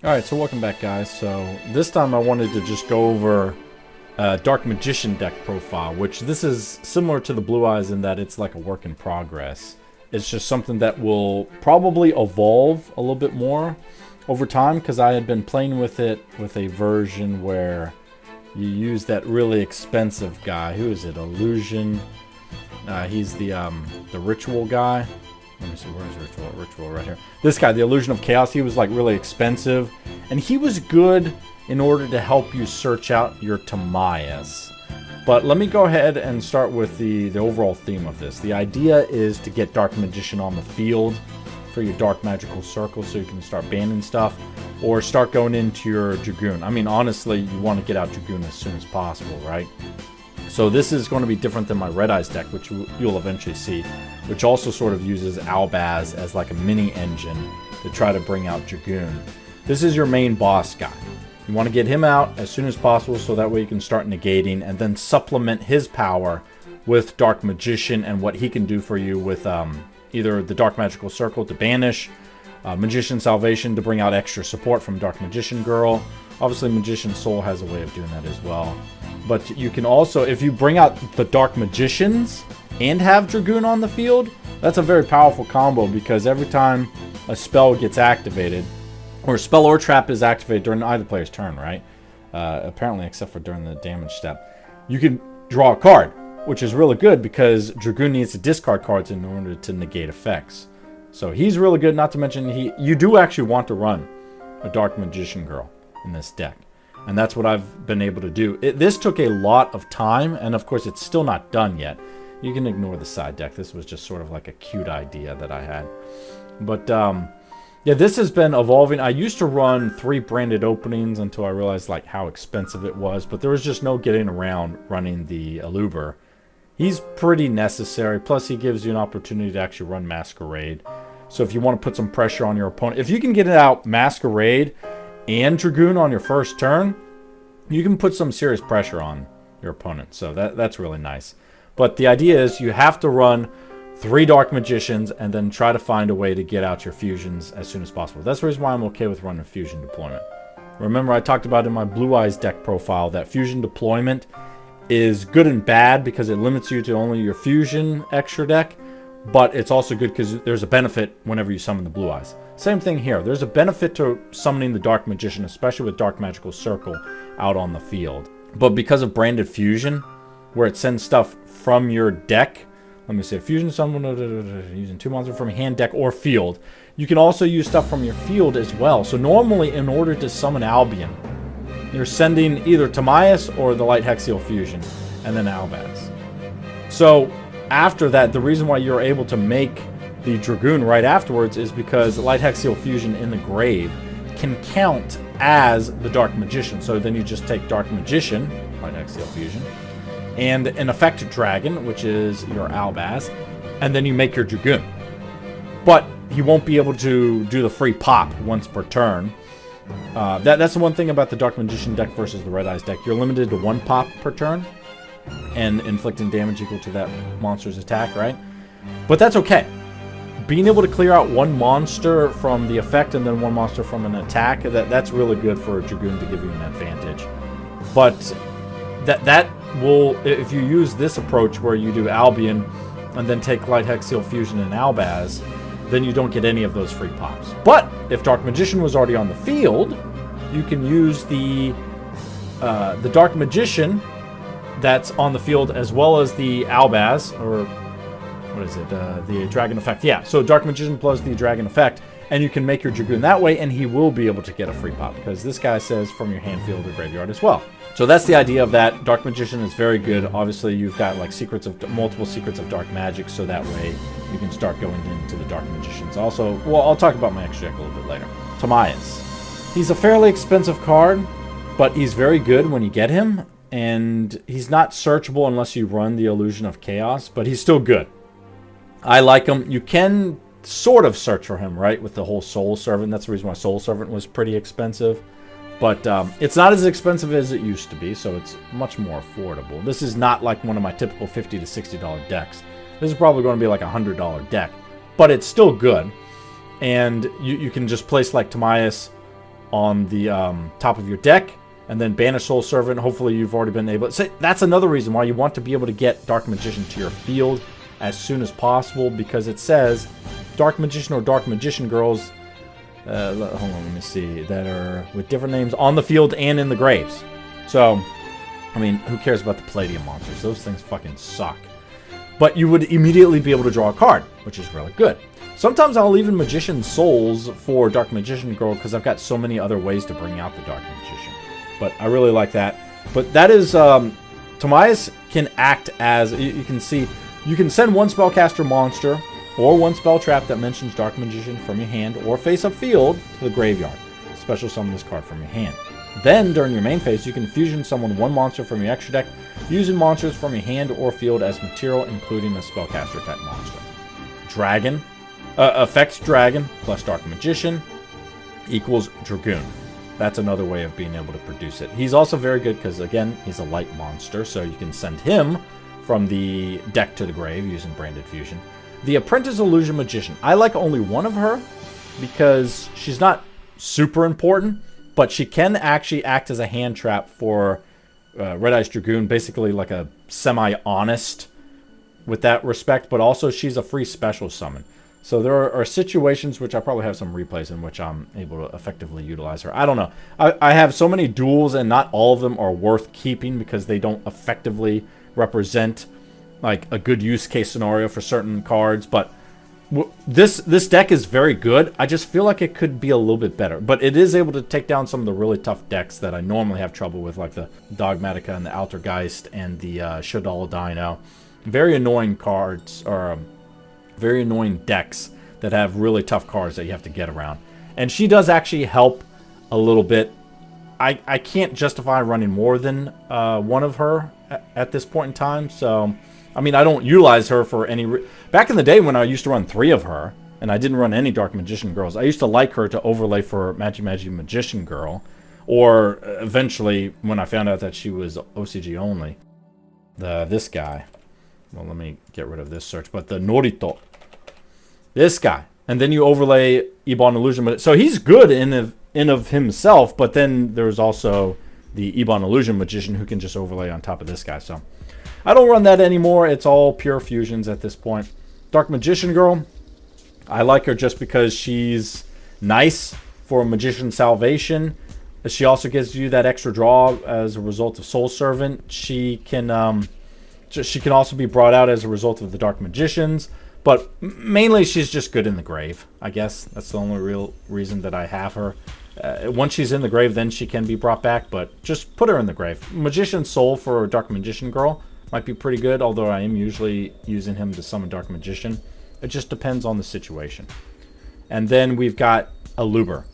Alright, so welcome back, guys. So this time I wanted to just go over Dark Magician deck profile, which this is similar to the Blue Eyes in that it's like a work in progress. It's just something that will probably evolve a little bit more over time, because I had been playing with it with a version where you use that really expensive guy. Who is it? Illusion. He's the ritual guy. Let me see, where's Ritual? Ritual right here. This guy, the Illusion of Chaos, he was like really expensive. And he was good in order to help you search out your Timaeus. But let me go ahead and start with the overall theme of this. The idea is to get Dark Magician on the field for your Dark Magical Circle so you can start banning stuff. Or start going into your Dragoon. I mean, honestly, you want to get out Dragoon as soon as possible, right? So this is going to be different than my Red Eyes deck, which you'll eventually see, which also sort of uses Albaz as like a mini engine to try to bring out Dragoon. This is your main boss guy. You want to get him out as soon as possible so that way you can start negating and then supplement his power with Dark Magician and what he can do for you with either the Dark Magical Circle to banish, Magician Salvation to bring out extra support from Dark Magician Girl. Obviously, Magician Soul has a way of doing that as well. But you can also, if you bring out the Dark Magicians and have Dragoon on the field, that's a very powerful combo because every time a spell gets activated, or a spell or trap is activated during either player's turn, right? Apparently, except for during the damage step, you can draw a card, which is really good because Dragoon needs to discard cards in order to negate effects. So he's really good, not to mention you do actually want to run a Dark Magician Girl in this deck. And that's what I've been able to do. This took a lot of time, and of course it's still not done yet. You can ignore the side deck. This was just sort of like a cute idea that I had. But yeah, this has been evolving. I used to run 3 branded openings until I realized like how expensive it was. But there was just no getting around running the Aluber. He's pretty necessary. Plus he gives you an opportunity to actually run Masquerade. So if you want to put some pressure on your opponent, if you can get it out Masquerade and Dragoon on your first turn, you can put some serious pressure on your opponent. So that's really nice. But the idea is you have to run 3 Dark Magicians and then try to find a way to get out your fusions as soon as possible. That's the reason why I'm okay with running fusion deployment. Remember I talked about in my Blue Eyes deck profile that fusion deployment is good and bad because it limits you to only your fusion extra deck. But it's also good because there's a benefit whenever you summon the Blue Eyes. Same thing here. There's a benefit to summoning the Dark Magician, especially with Dark Magical Circle out on the field. But because of Branded Fusion, where it sends stuff from your deck, let me say, Fusion summon using 2 monsters from your hand, deck, or field. You can also use stuff from your field as well. So normally, in order to summon Albion, you're sending either Timaeus or the Light Hexial Fusion, and then Albaz. So after that, the reason why you're able to make the Dragoon right afterwards is because Light Hexial Fusion in the grave can count as the Dark Magician. So then you just take Dark Magician, Light Hexial Fusion, and an Effect Dragon, which is your Albaz, and then you make your Dragoon. But he won't be able to do the free pop once per turn. That's the one thing about the Dark Magician deck versus the Red Eyes deck. You're limited to 1 pop per turn and inflicting damage equal to that monster's attack, right? But that's okay. Being able to clear out 1 monster from the effect and then 1 monster from an attack, that's really good for a Dragoon to give you an advantage. But that will, if you use this approach where you do Albion and then take Light Hexial Fusion and Albaz, then you don't get any of those free pops. But if Dark Magician was already on the field, you can use the Dark Magician that's on the field as well as the Albaz, or what is it, the Dragon Effect. Yeah, so Dark Magician plus the Dragon Effect, and you can make your Dragoon that way, and he will be able to get a free pop, because this guy says from your hand, field, or graveyard as well. So that's the idea of that. Dark Magician is very good. Obviously, you've got like multiple secrets of dark magic, so that way you can start going into the Dark Magicians. Also, well, I'll talk about my extra deck a little bit later. Timaeus. He's a fairly expensive card, but he's very good when you get him, and he's not searchable unless you run the Illusion of Chaos, but he's still good. I like him. You can sort of search for him, right, with the whole Soul Servant. That's the reason why Soul Servant was pretty expensive. But it's not as expensive as it used to be, so it's much more affordable. This is not like one of my typical $50 to $60 decks. This is probably going to be like a $100 deck, but it's still good. And you can just place like Timaeus on the top of your deck, and then banish Soul Servant. Hopefully you've already been able to... So that's another reason why you want to be able to get Dark Magician to your field as soon as possible, because it says Dark Magician or Dark Magician girls, hold on, let me see, that are with different names on the field and in the graves. So, I mean, who cares about the Palladium monsters? Those things fucking suck. But you would immediately be able to draw a card, which is really good. Sometimes I'll even Magician Souls for Dark Magician Girl because I've got so many other ways to bring out the Dark Magician. But I really like that. But that is, Timaeus can act as, you can see, you can send one spellcaster monster or one spell trap that mentions Dark Magician from your hand or face-up field to the graveyard. Special summon this card from your hand. Then, during your main phase, you can fusion summon one monster from your extra deck using monsters from your hand or field as material, including a spellcaster type monster. Dragon. Affects Dragon plus Dark Magician equals Dragoon. That's another way of being able to produce it. He's also very good because, again, he's a light monster, so you can send him from the deck to the grave using Branded Fusion. The Apprentice Illusion Magician. I like only one of her because she's not super important, but she can actually act as a hand trap for Red Eyes Dragoon, basically like a semi-honest with that respect, but also she's a free special summon. So there are situations which I probably have some replays in which I'm able to effectively utilize her. I don't know. I have so many duels and not all of them are worth keeping because they don't effectively represent like a good use case scenario for certain cards. But this deck is very good. I just feel like it could be a little bit better. But it is able to take down some of the really tough decks that I normally have trouble with, like the Dogmatica and the Altergeist and the Shaddoll Dino. Very annoying cards, or very annoying decks that have really tough cards that you have to get around. And she does actually help a little bit. I can't justify running more than one of her at this point in time. So, I mean, I don't utilize her for any... Back in the day when I used to run 3 of her, and I didn't run any Dark Magician Girls, I used to like her to overlay for Magi Magician Girl. Or eventually, when I found out that she was OCG only, this guy... Well, let me get rid of this search. But the Norito. This guy. And then you overlay Ebon Illusion. So he's good in of himself. But then there's also the Ebon Illusion Magician who can just overlay on top of this guy. So I don't run that anymore. It's all pure fusions at this point. Dark Magician Girl. I like her just because she's nice for Magician Salvation. She also gives you that extra draw as a result of Soul Servant. She can also be brought out as a result of the Dark Magicians, but mainly she's just good in the grave, I guess. That's the only real reason that I have her. Once she's in the grave, then she can be brought back, but just put her in the grave. Magician Soul for Dark Magician Girl might be pretty good, although I am usually using him to summon Dark Magician. It just depends on the situation. And then we've got Aluber.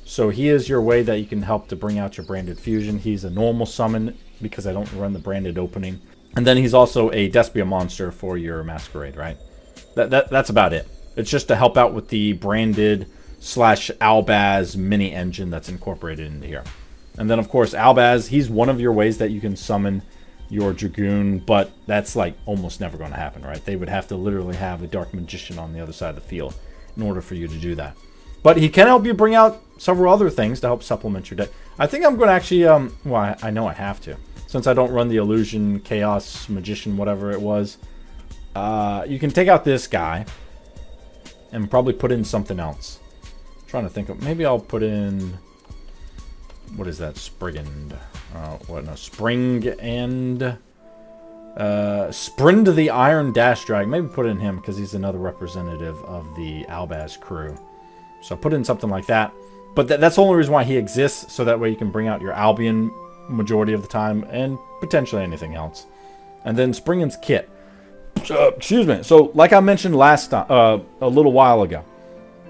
So he is your way that you can help to bring out your Branded Fusion. He's a normal summon because I don't run the Branded Opening. And then he's also a Despia monster for your Masquerade, right? That's about it. It's just to help out with the Branded / Albaz mini engine that's incorporated into here. And then, of course, Albaz, he's one of your ways that you can summon your Dragoon, but that's like almost never going to happen, right? They would have to literally have a Dark Magician on the other side of the field in order for you to do that. But he can help you bring out several other things to help supplement your deck. I think I'm going to actually, well, I know I have to. Since I don't run the Illusion, Chaos, Magician, whatever it was. You can take out this guy and probably put in something else. I'm trying to think of, maybe I'll put in, what is that, Sprigand? Spring and Sprind the Iron Dash Drag. Maybe put in him because he's another representative of the Albaz crew. So put in something like that. But that's the only reason why he exists, so that way you can bring out your Albion majority of the time and potentially anything else. And then Springand's Kit. Excuse me. So like I mentioned last time, a little while ago,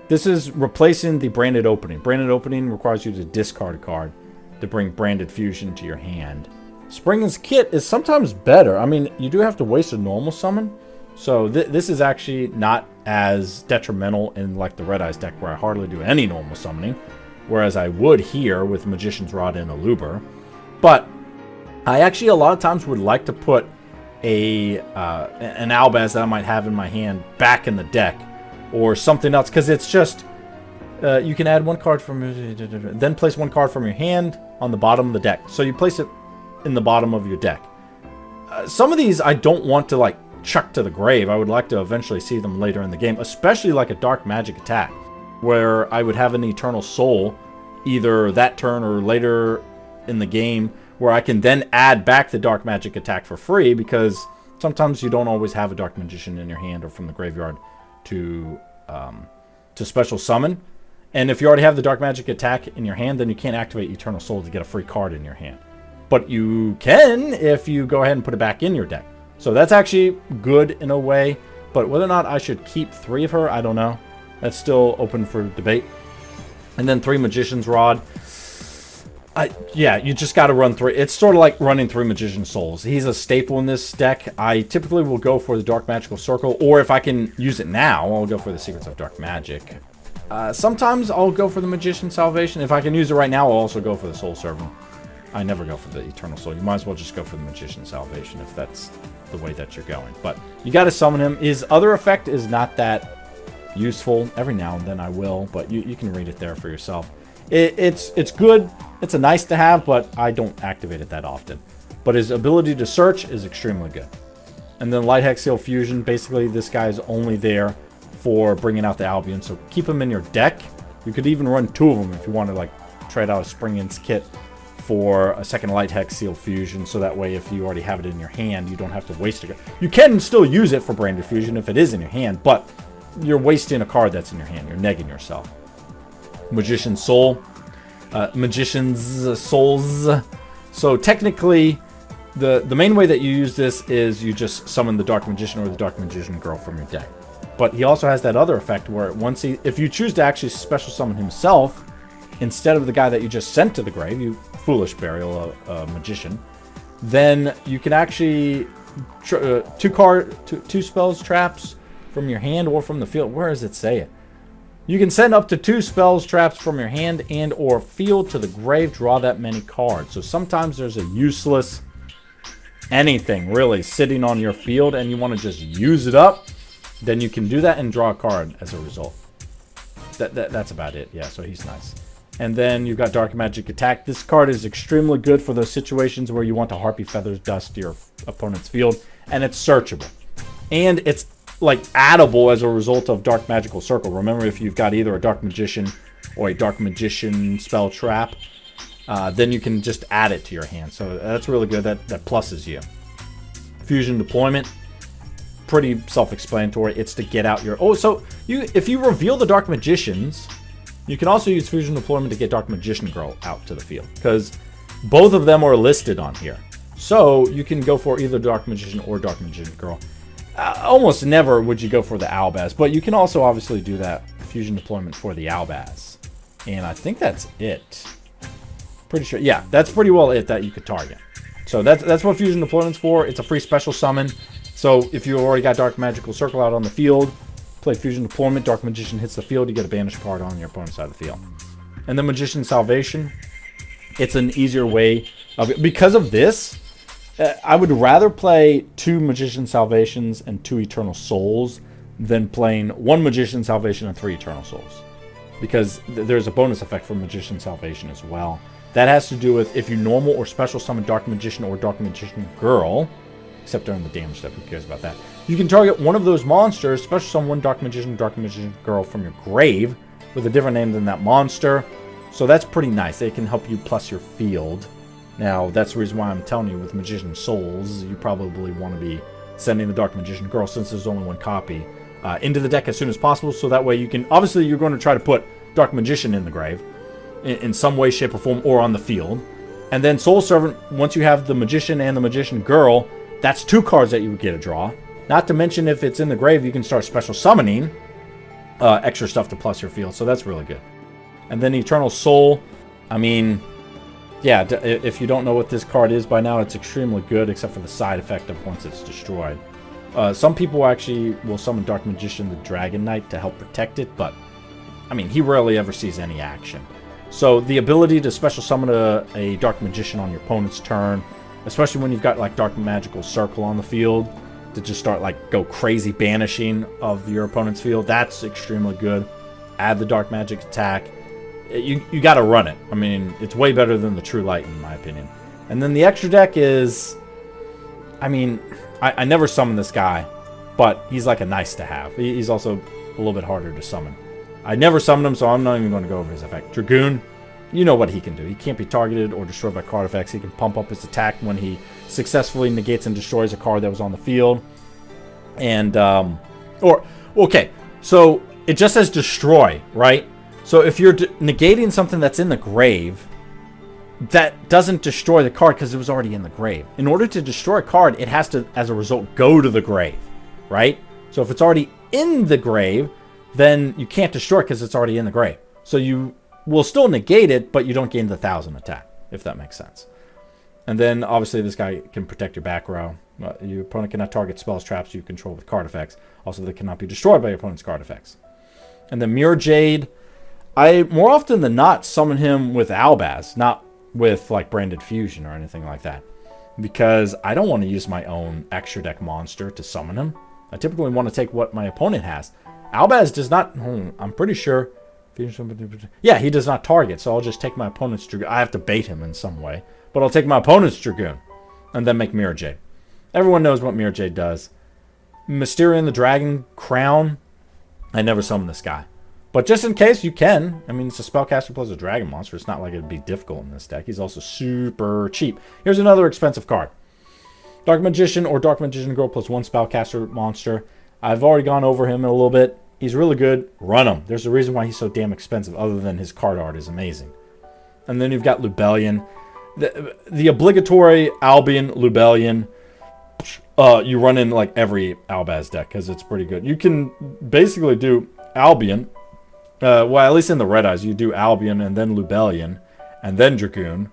this is replacing the Branded Opening. Branded Opening requires you to discard a card to bring Branded Fusion to your hand. Springand's Kit is sometimes better. I mean, you do have to waste a normal summon. So this is actually not as detrimental in like the Red Eyes deck where I hardly do any normal summoning. Whereas I would here with Magician's Rod and Aluber. But I actually a lot of times would like to put an Albaz that I might have in my hand back in the deck. Or something else. Because it's just... You can add one card from... Then place one card from your hand on the bottom of the deck. So you place it in the bottom of your deck. Some of these I don't want to, like, chuck to the grave. I would like to eventually see them later in the game, especially like a Dark Magic attack, where I would have an Eternal Soul either that turn or later in the game, where I can then add back the Dark Magic attack for free, because sometimes you don't always have a Dark Magician in your hand or from the graveyard to special summon. And if you already have the Dark Magic attack in your hand, then you can't activate Eternal Soul to get a free card in your hand. But you can if you go ahead and put it back in your deck. So that's actually good in a way, but whether or not I should keep 3 of her, I don't know. That's still open for debate. And then 3 Magician's Rod. Yeah, you just got to run 3. It's sort of like running 3 Magician Souls. He's a staple in this deck. I typically will go for the Dark Magical Circle, or if I can use it now, I'll go for the Secrets of Dark Magic. Sometimes I'll go for the Magician Salvation. If I can use it right now, I'll also go for the Soul Servant. I never go for the Eternal Soul. You might as well just go for the Magician Salvation if that's the way that you're going. But you got to summon him. His other effect is not that useful. Every now and then I will, but you can read it there for yourself. It's good. It's a nice to have, but I don't activate it that often. But his ability to search is extremely good. And then Light Hex Seal Fusion. Basically, this guy is only there for bringing out the Albion, so keep him in your deck. You could even run 2 of them if you want to, like, trade out a Spring In's kit for a second Light Hex Seal Fusion, so that way if you already have it in your hand, you don't have to waste it. You can still use it for Branded Fusion if it is in your hand, but you're wasting a card that's in your hand. You're negging yourself. Magician's Soul. Magician's Souls. So technically, the main way that you use this is you just summon the Dark Magician or the Dark Magician Girl from your deck. But he also has that other effect where if you choose to actually special summon himself, instead of the guy that you just sent to the grave, you Foolish Burial, a magician, then you can actually 2 spells traps from your hand or from the field. Where does it say it? You can send up to 2 spells traps from your hand and or field to the grave, draw that many cards. So sometimes there's a useless anything really sitting on your field and you want to just use it up, then you can do that and draw a card as a result. That's about it. Yeah, so he's nice. And then you've got Dark Magic Attack. This card is extremely good for those situations where you want to Harpy Feathers Dust your opponent's field, and it's searchable. And it's like addable as a result of Dark Magical Circle. Remember, if you've got either a Dark Magician or a Dark Magician spell trap, then you can just add it to your hand. So that's really good. That pluses you. Fusion Deployment. Pretty self-explanatory. It's to get out your... Oh, so if you reveal the Dark Magicians, you can also use Fusion Deployment to get Dark Magician Girl out to the field, because both of them are listed on here. So you can go for either Dark Magician or Dark Magician Girl. Almost never would you go for the Albaz, but you can also obviously do that Fusion Deployment for the Albaz. And I think that's it. Pretty sure. Yeah, that's pretty well it that you could target. So that's what Fusion Deployment's for. It's a free special summon. So if you already got Dark Magical Circle out on the field, play Fusion Deployment, Dark Magician hits the field, you get a banished card on your opponent's side of the field. And then Magician Salvation, it's an easier way of... Because of this, I would rather play 2 Magician Salvations and 2 Eternal Souls than playing 1 Magician Salvation and 3 Eternal Souls. Because there's a bonus effect for Magician Salvation as well. That has to do with if you normal or special summon Dark Magician or Dark Magician Girl, except during the damage step, who cares about that? You can target one of those monsters, special summon 1 Dark Magician Girl from your grave with a different name than that monster. So that's pretty nice. It can help you plus your field. Now, that's the reason why I'm telling you with Magician Souls, you probably want to be sending the Dark Magician Girl, since there's only 1 copy, into the deck as soon as possible, so that way you can... Obviously, you're going to try to put Dark Magician in the grave, in some way, shape, or form, or on the field. And then Soul Servant, once you have the Magician and the Magician Girl, that's 2 cards that you would get a draw. Not to mention, if it's in the grave, you can start special summoning extra stuff to plus your field, so that's really good. And then Eternal Soul, I mean... Yeah, if you don't know what this card is by now, it's extremely good, except for the side effect of once it's destroyed. Some people actually will summon Dark Magician the Dragon Knight to help protect it, but, I mean, he rarely ever sees any action. So the ability to special summon a Dark Magician on your opponent's turn, especially when you've got, like, Dark Magical Circle on the field, to just start, like, go crazy banishing of your opponent's field, that's extremely good. add the Dark Magic attack. You got to run it. I mean, it's way better than the True Light, in my opinion. And then the extra deck is... I mean, I never summon this guy, but he's like a nice to have. He's also a little bit harder to summon. I never summoned him, so I'm not even going to go over his effect. Dragoon, you know what he can do. He can't be targeted or destroyed by card effects. He can pump up his attack when he successfully negates and destroys a card that was on the field. And, okay, so it just says destroy, right? So if you're negating something that's in the grave, that doesn't destroy the card because it was already in the grave. In order to destroy a card, it has to, as a result, go to the grave, right? So if it's already in the grave, then you can't destroy it because it's already in the grave. So you will still negate it, but you don't gain the 1,000 attack, if that makes sense. And then, obviously, this guy can protect your back row. Your opponent cannot target spells, traps you control with card effects. Also, they cannot be destroyed by your opponent's card effects. And then Mirror Jade, I more often than not summon him with Albaz, not with like Branded Fusion or anything like that, because I don't want to use my own extra deck monster to summon him. I typically want to take what my opponent has. Albaz does not, I'm pretty sure, yeah, he does not target, so I'll just take my opponent's Dragoon. I have to bait him in some way, but I'll take my opponent's Dragoon and then make Mirror Jade. Everyone knows what Mirror Jade does. Mysterion the Dragon Crown, I never summon this guy. But just in case, you can. I mean, it's a spellcaster plus a dragon monster. It's not like it'd be difficult in this deck. He's also super cheap. Here's another expensive card. Dark Magician or Dark Magician Girl plus 1 spellcaster monster. I've already gone over him a little bit. He's really good. Run him. There's a reason why he's so damn expensive, other than his card art is amazing. And then you've got Lubellion. The obligatory Albion, Lubellion. You run in like every Albaz deck because it's pretty good. You can basically do Albion. Well, at least in the Red Eyes, you do Albion and then Lubellion and then Dragoon.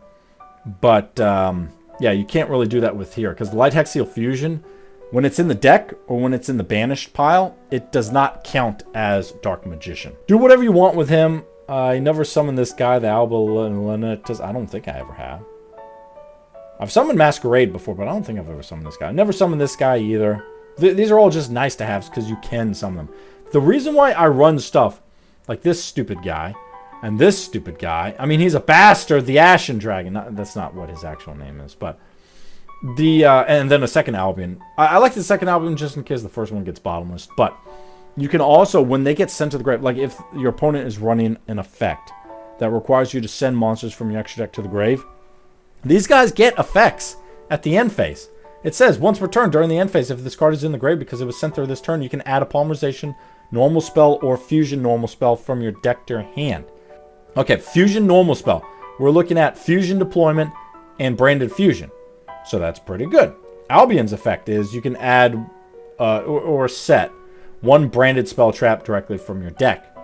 But, yeah, you can't really do that with here. Because the Light Hexial Fusion, when it's in the deck or when it's in the banished pile, it does not count as Dark Magician. Do whatever you want with him. I never summoned this guy, the Alba Lenetus. I don't think I ever have. I've summoned Masquerade before, but I don't think I've ever summoned this guy. I never summoned this guy either. These are all just nice to haves because you can summon them. The reason why I run stuff like this stupid guy, and this stupid guy. I mean, he's a bastard, the Ashen Dragon. That's not what his actual name is, but and then a second Albion. I like the second Albion just in case the first one gets bottomless. But you can also, when they get sent to the grave, like if your opponent is running an effect that requires you to send monsters from your extra deck to the grave, these guys get effects at the end phase. It says, once per turn during the end phase, if this card is in the grave because it was sent through this turn, you can add a Polymerization normal spell or fusion normal spell from your deck to your hand. Okay, fusion normal spell. We're looking at fusion deployment and branded fusion. So that's pretty good. Albion's effect is you can add or set 1 branded spell trap directly from your deck.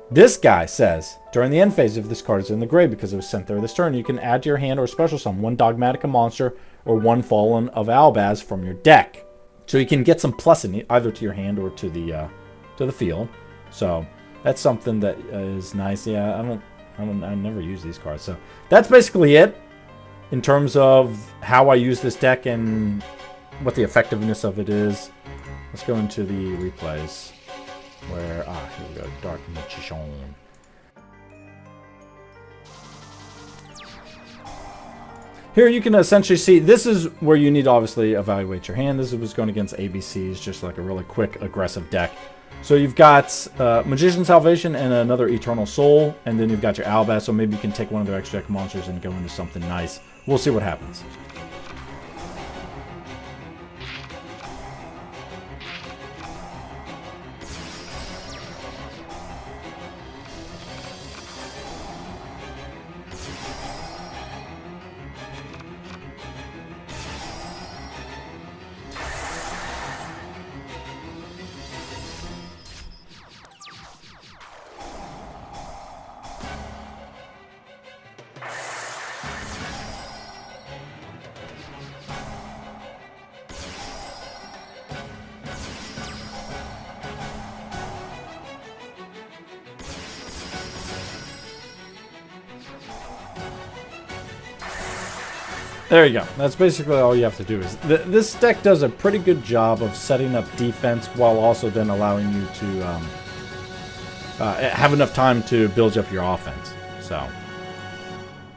This guy says, during the end phase, if this card is in the grave because it was sent there this turn, you can add to your hand or special summon 1 Dogmatica monster or 1 Fallen of Albaz from your deck. So you can get some plus in either to your hand or to the field. So that's something that is nice. Yeah, I never use these cards. So that's basically it in terms of how I use this deck and what the effectiveness of it is. Let's go into the replays where, here we go, Dark Magician. Here you can essentially see, this is where you need to obviously evaluate your hand. This was going against ABCs, just like a really quick, aggressive deck. So you've got Magician Salvation and another Eternal Soul, and then you've got your Albaz, so maybe you can take one of their extra deck monsters and go into something nice. We'll see what happens. There you go. That's basically all you have to do. Is this deck does a pretty good job of setting up defense while also then allowing you to have enough time to build up your offense. So,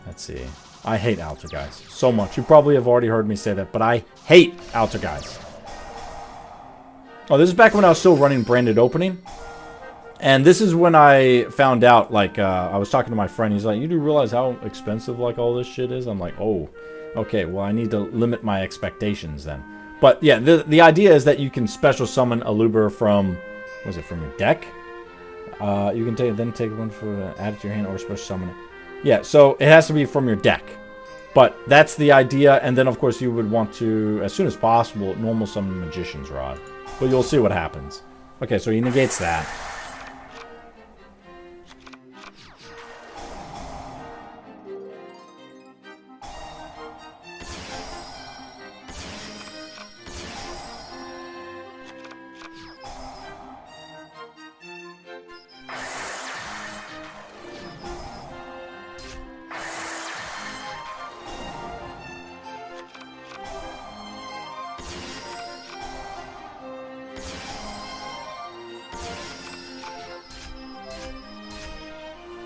let's see. I hate Altergeist so much. You probably have already heard me say that, but I hate Altergeist. Oh, this is back when I was still running Branded Opening. And this is when I found out, like, I was talking to my friend. He's like, you do realize how expensive, like, all this shit is? I'm like, oh, okay, well, I need to limit my expectations then. But, yeah, the idea is that you can special summon Aluber from, was it from your deck? You can take one for add it to your hand or special summon it. Yeah, so it has to be from your deck. But that's the idea, and then, of course, you would want to, as soon as possible, normal summon Magician's Rod. But you'll see what happens. Okay, so he negates that.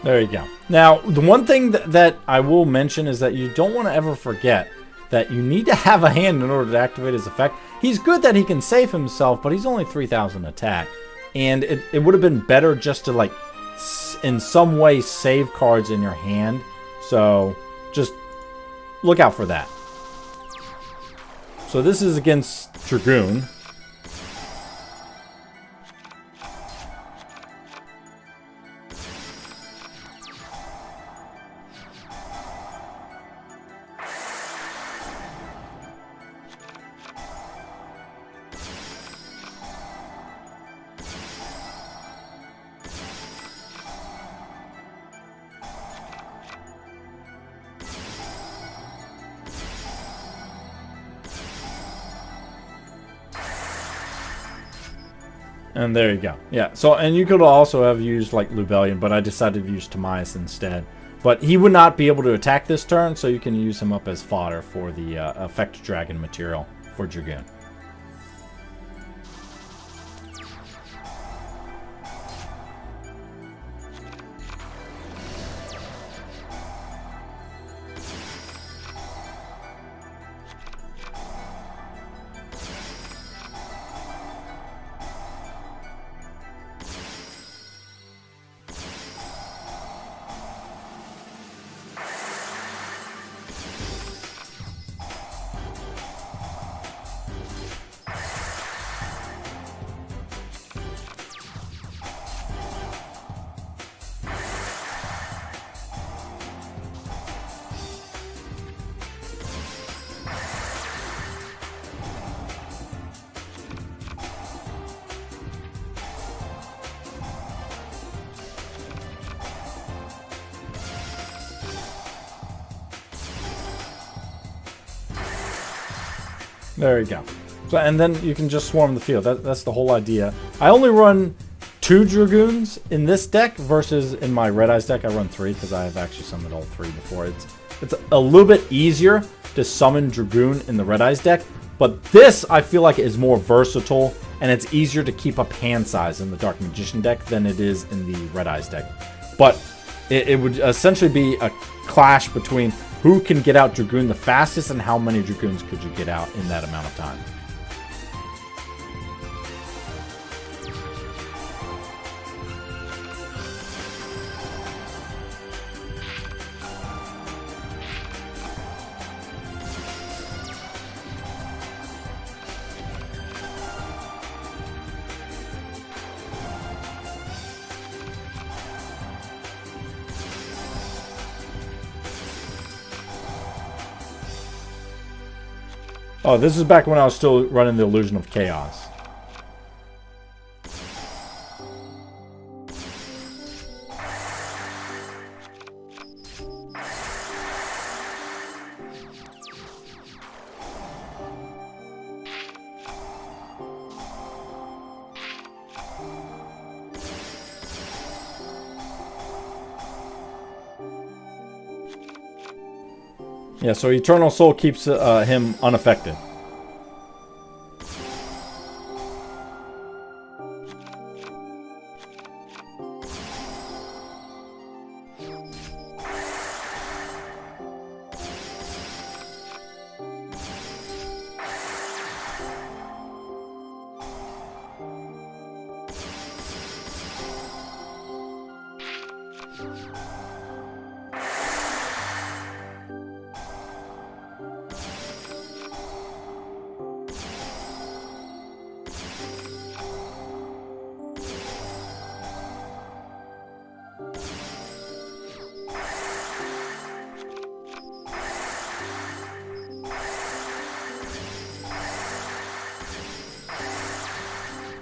There you go. Now, the one thing that I will mention is that you don't want to ever forget that you need to have a hand in order to activate his effect. He's good that he can save himself, but he's only 3,000 attack. And it would have been better just to, like, in some way save cards in your hand. So, just look out for that. So this is against Dragoon. And there you go. Yeah, so, and you could also have used, like, Lubellion, but I decided to use Timaeus instead. But he would not be able to attack this turn, so you can use him up as fodder for the Effect Dragon material for Dragoon. There you go. So, and then you can just swarm the field. That's the whole idea. I only run 2 Dragoons in this deck versus in my Red Eyes deck I run 3 because I have actually summoned all 3 before. It's a little bit easier to summon Dragoon in the Red Eyes deck, but this I feel like is more versatile and it's easier to keep up hand size in the Dark Magician deck than it is in the Red Eyes deck. But it would essentially be a clash between who can get out Dragoon the fastest and how many Dragoons could you get out in that amount of time. Oh, this is back when I was still running the Illusion of Chaos. Yeah, so Eternal Soul keeps him unaffected.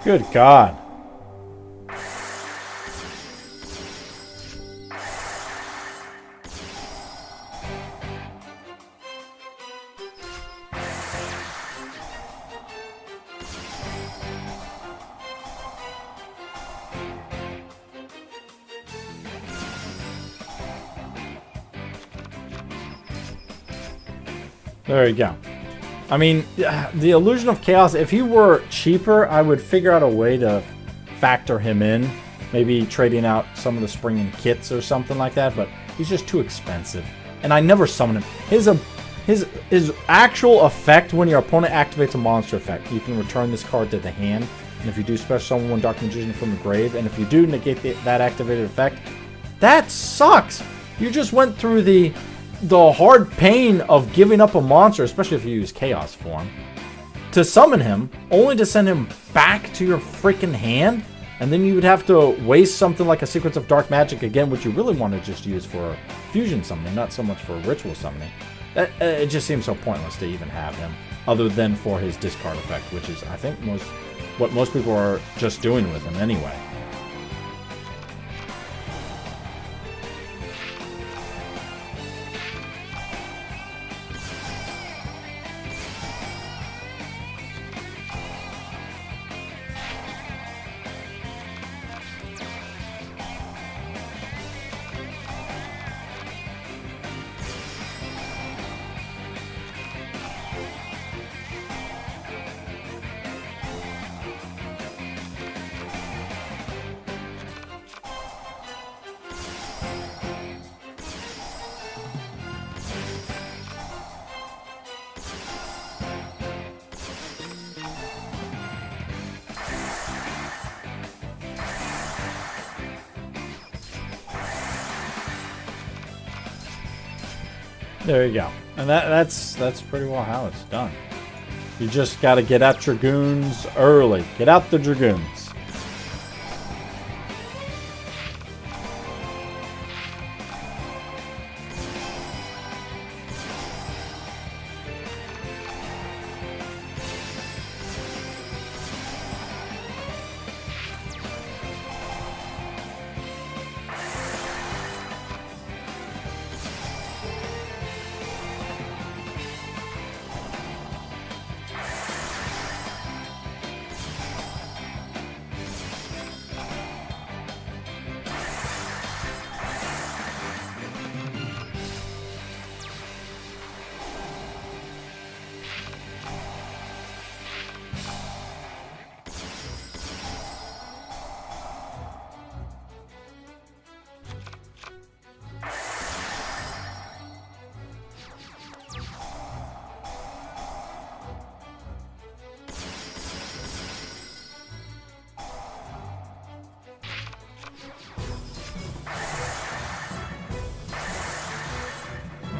Good God. There you go. I mean, the Illusion of Chaos, if he were cheaper, I would figure out a way to factor him in. Maybe trading out some of the springing kits or something like that, but he's just too expensive. And I never summon him. His actual effect when your opponent activates a monster effect, you can return this card to the hand. And if you do special summon one Dark Magician from the grave, and if you do negate that activated effect, that sucks! You just went through the hard pain of giving up a monster, especially if you use Chaos form, to summon him, only to send him back to your freaking hand, and then you would have to waste something like a Secrets of Dark Magic again, which you really want to just use for fusion summoning, not so much for ritual summoning. It just seems so pointless to even have him, other than for his discard effect, which is, I think, what most people are just doing with him anyway. There you go. And that's pretty well how it's done. You just got to get out Dragoons early. Get out the Dragoons.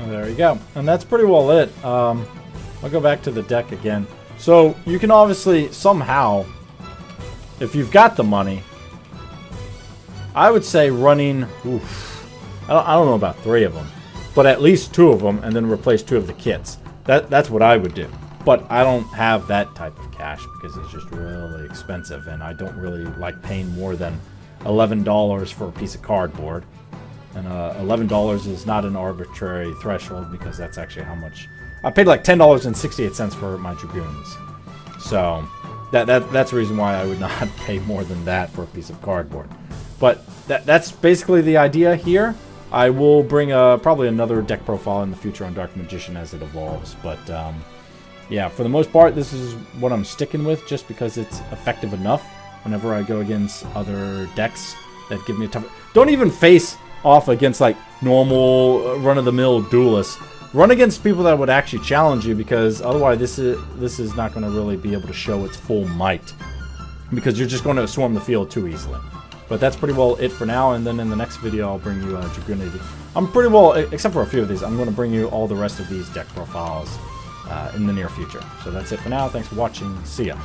There you go. And that's pretty well it. I'll go back to the deck again. So you can obviously somehow, if you've got the money, I would say running, I don't know about 3 of them, but at least 2 of them, and then replace 2 of the kits. That's what I would do. But I don't have that type of cash because it's just really expensive, and I don't really like paying more than $11 for a piece of cardboard. And $11 is not an arbitrary threshold because that's actually how much I paid, like $10.68 for my Dragoons. So that's the reason why I would not pay more than that for a piece of cardboard. But that's basically the idea here. I will bring probably another deck profile in the future on Dark Magician as it evolves. But yeah, for the most part, this is what I'm sticking with just because it's effective enough whenever I go against other decks that give me a tough... Don't even face off against like normal run-of-the-mill duelists. Run against people that would actually challenge you, because otherwise this is not going to really be able to show its full might, because you're just going to swarm the field too easily. But that's pretty well it for now, and then in the next video I'll bring you Dragoon. I'm pretty well, except for a few of these, I'm going to bring you all the rest of these deck profiles in the near future. So that's it for now. Thanks for watching. See ya.